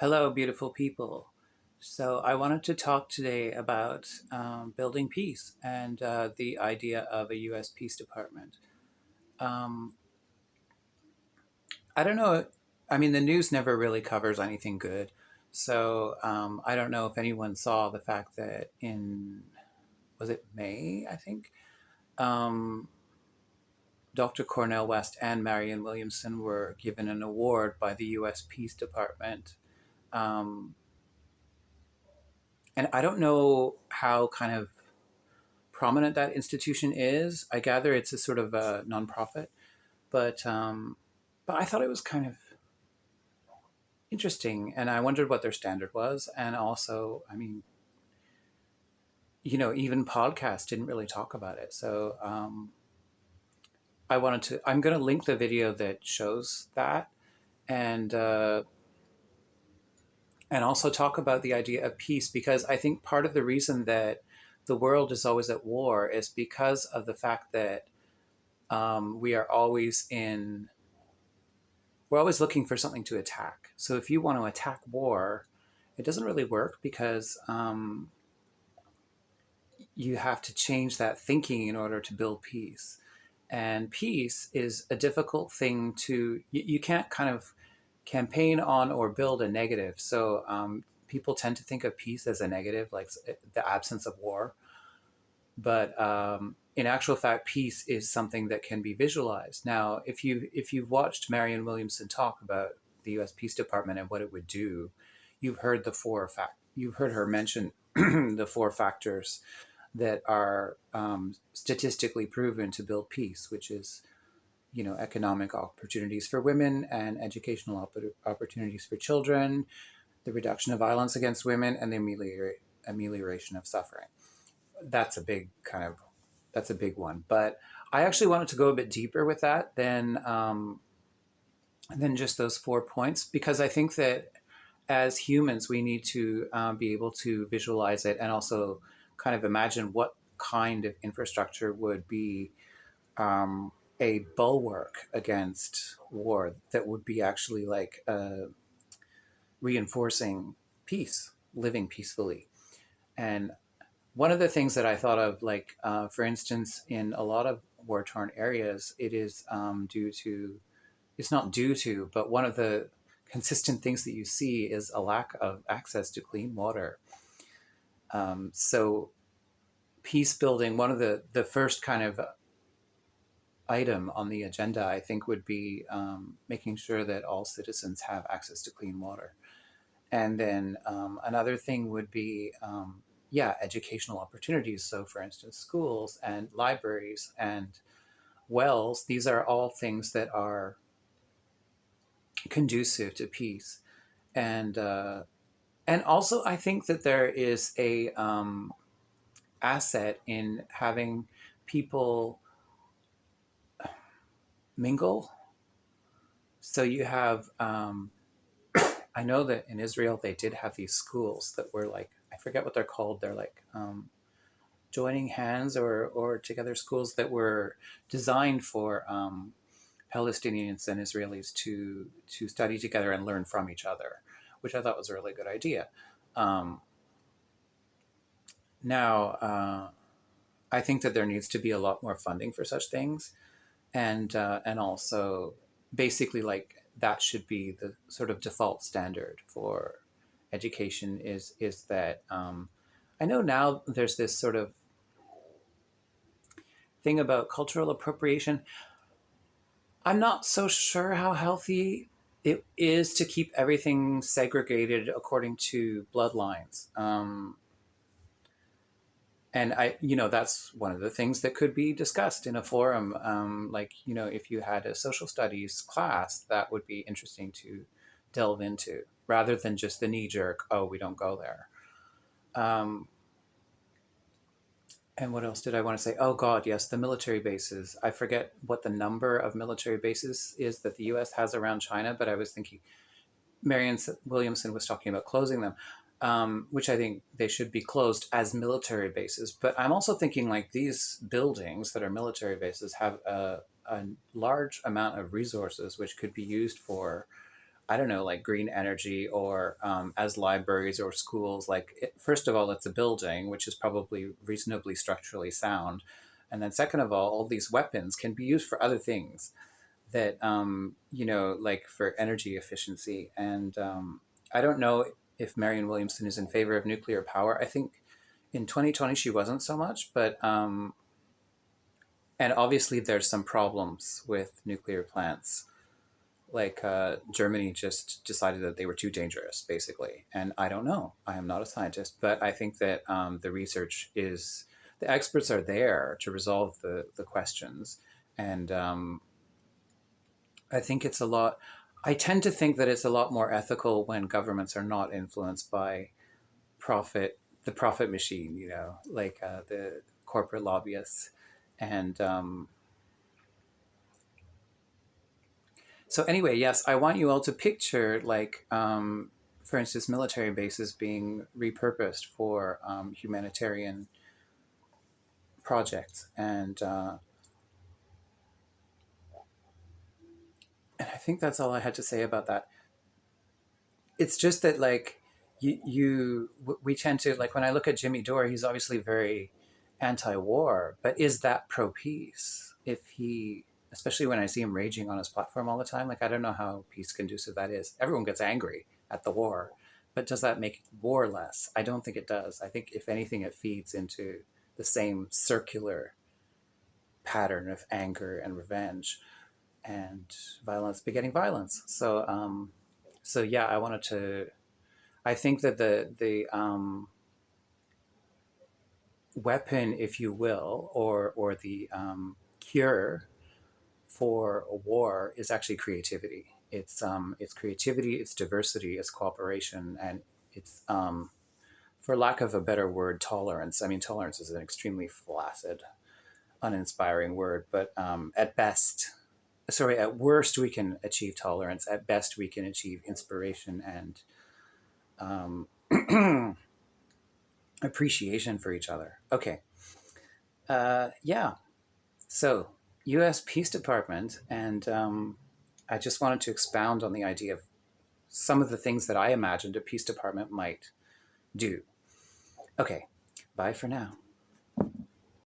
Hello, beautiful people. So, I wanted to talk today about building peace and the idea of a U.S. Peace Department. Um, I don't know. I mean, the news never really covers anything good. So, I don't know if anyone saw the fact that was it May, I think? Um, Dr. Cornel West and Marianne Williamson were given an award by the U.S. Peace Department. Um, and I don't know how kind of prominent that institution is. I gather it's a sort of a nonprofit, but um, but I thought it was kind of interesting, and I wondered what their standard was. And also, I mean, even podcasts didn't really talk about it. So I wanted to. I'm going to link the video that shows that, and uh, and also talk about the idea of peace because I think part of the reason that the world is always at war is because of the fact that we are always in we're always looking for something to attack. So if you want to attack war, it doesn't really work because you have to change that thinking in order to build peace. And peace is a difficult thing you can't kind of campaign on or build a negative. So people tend to think of peace as a negative, like the absence of war. But in actual fact, peace is something that can be visualized. Now, if you've watched Marianne Williamson talk about the U.S. Peace Department and what it would do, you've heard her mention the four factors that are statistically proven to build peace, which is economic opportunities for women and educational opportunities for children, the reduction of violence against women, and the amelioration of suffering. That's a big kind of that's a big one. But I actually wanted to go a bit deeper with that than just those 4 points because I think that as humans we need to be able to visualize it and also kind of imagine what kind of infrastructure would be um, a bulwark against war that would be actually like reinforcing peace, living peacefully. And one of the things that I thought of, like, for instance, in a lot of war torn areas, it's not due to, but one of the consistent things that you see is a lack of access to clean water. So, peace building, one of the first kind of item on the agenda, I think, would be making sure that all citizens have access to clean water. And then another thing would be, yeah, educational opportunities. So, for instance, schools and libraries and wells, these are all things that are conducive to peace. And also, I think that there is a asset in having people mingle. So you have, I know that in Israel they did have these schools that were like, I forget what they're called. They're like joining hands or together schools that were designed for Palestinians and Israelis to study together and learn from each other, which I thought was a really good idea. Um, now, I think that there needs to be a lot more funding for such things, and also basically like that should be the sort of default standard for education is that I know now there's this sort of thing about cultural appropriation. I'm not so sure how healthy it is to keep everything segregated according to bloodlines. And that's one of the things that could be discussed in a forum. Like, if you had a social studies class, that would be interesting to delve into rather than just the knee jerk, oh, we don't go there. Um, And what else did I want to say? Oh God, yes, the military bases. I forget what the number of military bases is that the U.S. has around China, but I was thinking Marianne Williamson was talking about closing them, which I think they should be closed as military bases. But I'm also thinking like these buildings that are military bases have a large amount of resources which could be used for I don't know, like green energy or as libraries or schools. Like, first of all, it's a building, which is probably reasonably structurally sound. And then, second of all these weapons can be used for other things that, like for energy efficiency. And I don't know if Marianne Williamson is in favor of nuclear power. I think in 2020 she wasn't so much, but and obviously there's some problems with nuclear plants. Like Germany just decided that they were too dangerous, basically. And I don't know. I am not a scientist, but I think that the experts are there to resolve the questions. And I think it's a lot. I tend to think that it's a lot more ethical when governments are not influenced by profit, the profit machine, like the corporate lobbyists. And so, anyway, yes, I want you all to picture, like, for instance, military bases being repurposed for humanitarian projects. And I think that's all I had to say about that. It's just that, like, we tend to, like, when I look at Jimmy Dore, he's obviously very anti-war, but is that pro-peace? If he, especially when I see him raging on his platform all the time, like, I don't know how peace conducive that is. Everyone gets angry at the war, but does that make war less? I don't think it does. I think if anything, it feeds into the same circular pattern of anger and revenge and violence begetting violence. So yeah, I wanted to. I think that the weapon, if you will, or the cure for a war is actually creativity. It's creativity, it's diversity, it's cooperation, and it's for lack of a better word, tolerance. I mean, tolerance is an extremely flaccid, uninspiring word, but at worst, we can achieve tolerance. At best, we can achieve inspiration and appreciation for each other. Okay. Yeah. So, U.S. Peace Department, and I just wanted to expound on the idea of some of the things that I imagined a Peace Department might do. Okay. Bye for now.